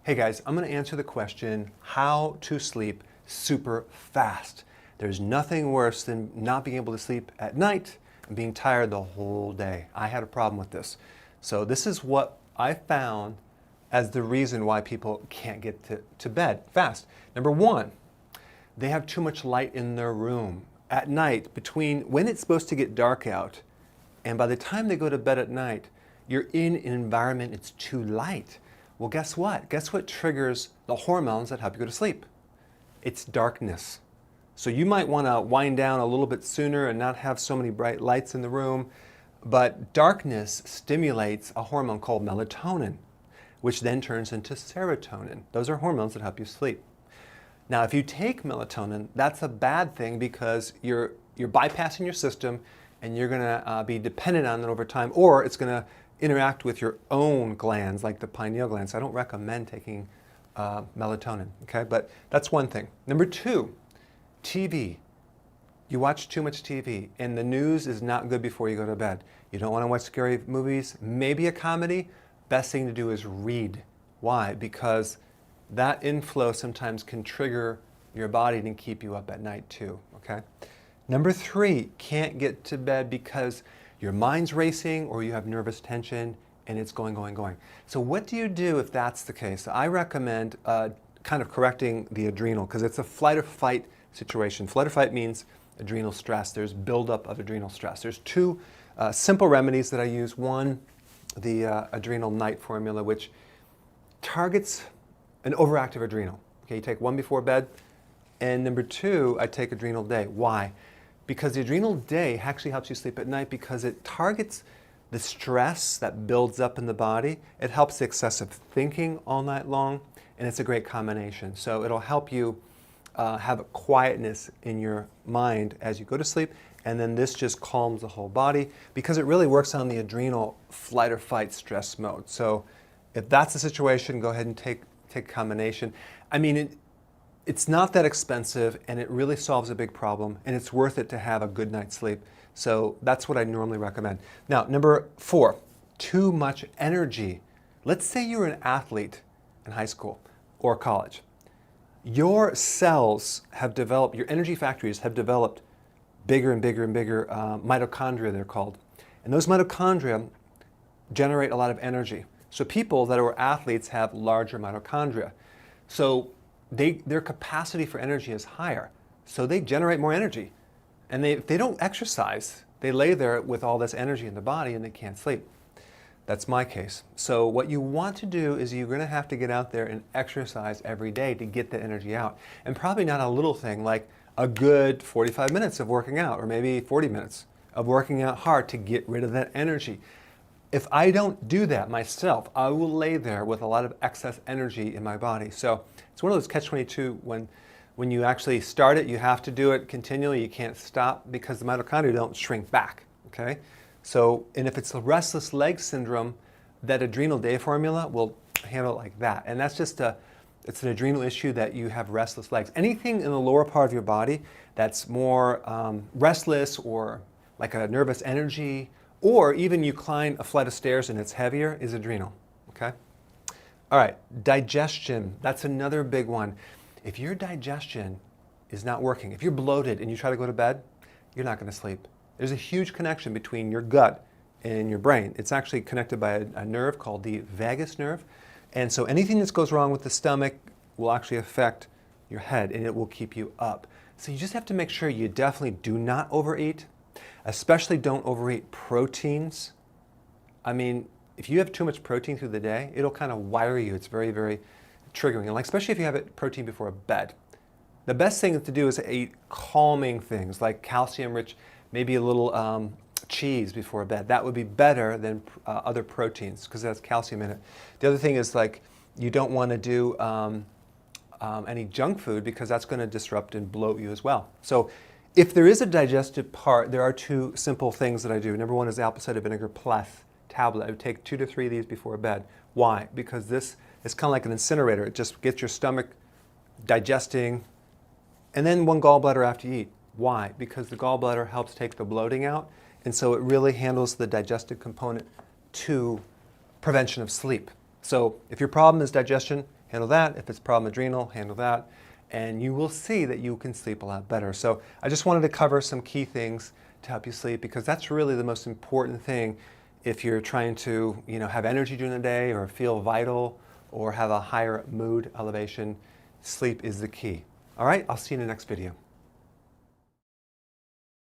Hey guys, I'm going to answer the question, how to sleep super fast. There's nothing worse than not being able to sleep at night and being tired the whole day. I had a problem with this. So this is what I found as the reason why people can't get to bed fast. Number one, they have too much light in their room. At night, between when it's supposed to get dark out and by the time they go to bed at night, you're in an environment it's too light. Well, guess what? Guess what triggers the hormones that help you go to sleep? It's darkness. So you might want to wind down a little bit sooner and not have so many bright lights in the room, but darkness stimulates a hormone called melatonin, which then turns into serotonin. Those are hormones that help you sleep. Now, if you take melatonin, that's a bad thing because you're bypassing your system and you're going to be dependent on it over time, or it's going to interact with your own glands, like the pineal gland. So I don't recommend taking melatonin, okay? But that's one thing. Number two, TV. You watch too much TV, and the news is not good before you go to bed. You don't want to watch scary movies, maybe a comedy. Best thing to do is read. Why? Because that inflow sometimes can trigger your body and keep you up at night too, okay? Number three, can't get to bed because your mind's racing or you have nervous tension and it's going. So what do you do if that's the case? I recommend kind of correcting the adrenal because it's a flight or fight situation. Flight or fight means adrenal stress. There's buildup of adrenal stress. There's two simple remedies that I use. One, the adrenal night formula, which targets an overactive adrenal. Okay, you take one before bed. And number two, I take adrenal day. Why? Because the adrenal day actually helps you sleep at night because it targets the stress that builds up in the body. It helps the excessive thinking all night long, and it's a great combination. So it'll help you have a quietness in your mind as you go to sleep, and then this just calms the whole body because it really works on the adrenal flight or fight stress mode. So if that's the situation, go ahead and take a combination. I mean, it's not that expensive and it really solves a big problem and it's worth it to have a good night's sleep. So that's what I normally recommend. Now, number four, too much energy. Let's say you're an athlete in high school or college. Your cells have developed, your energy factories have developed bigger and bigger and bigger mitochondria, they're called. And those mitochondria generate a lot of energy. So people that are athletes have larger mitochondria. So their capacity for energy is higher. So they generate more energy. And if they don't exercise, they lay there with all this energy in the body and they can't sleep. That's my case. So what you want to do is you're going to have to get out there and exercise every day to get that energy out. And probably not a little thing like a good 45 minutes of working out or maybe 40 minutes of working out hard to get rid of that energy. If I don't do that myself, I will lay there with a lot of excess energy in my body. So it's one of those catch-22 when you actually start it, you have to do it continually. You can't stop because the mitochondria don't shrink back, okay? So, and if it's a restless leg syndrome, that adrenal day formula will handle it like that. And that's just it's an adrenal issue that you have restless legs. Anything in the lower part of your body that's more restless or like a nervous energy, or even you climb a flight of stairs and it's heavier, is adrenal, okay? All right, digestion, that's another big one. If your digestion is not working, if you're bloated and you try to go to bed, you're not going to sleep. There's a huge connection between your gut and your brain. It's actually connected by a nerve called the vagus nerve. And so anything that goes wrong with the stomach will actually affect your head and it will keep you up. So you just have to make sure you definitely do not overeat. Especially don't overeat proteins. I mean, if you have too much protein through the day, it'll kind of wire you. It's very, very triggering. And like, especially if you have protein before bed. The best thing to do is to eat calming things like calcium-rich, maybe a little cheese before bed. That would be better than other proteins because it has calcium in it. The other thing is like, you don't want to do any junk food because that's going to disrupt and bloat you as well. So if there is a digestive part, there are two simple things that I do. Number one is apple cider vinegar plus tablet. I would take 2 to 3 of these before bed. Why? Because this is kind of like an incinerator. It just gets your stomach digesting, and then 1 gallbladder after you eat. Why? Because the gallbladder helps take the bloating out, and so it really handles the digestive component to prevention of sleep. So if your problem is digestion, handle that. If it's problem adrenal, handle that. And you will see that you can sleep a lot better. So I just wanted to cover some key things to help you sleep, because that's really the most important thing if you're trying to, have energy during the day or feel vital or have a higher mood elevation. Sleep is the key. All right, I'll see you in the next video.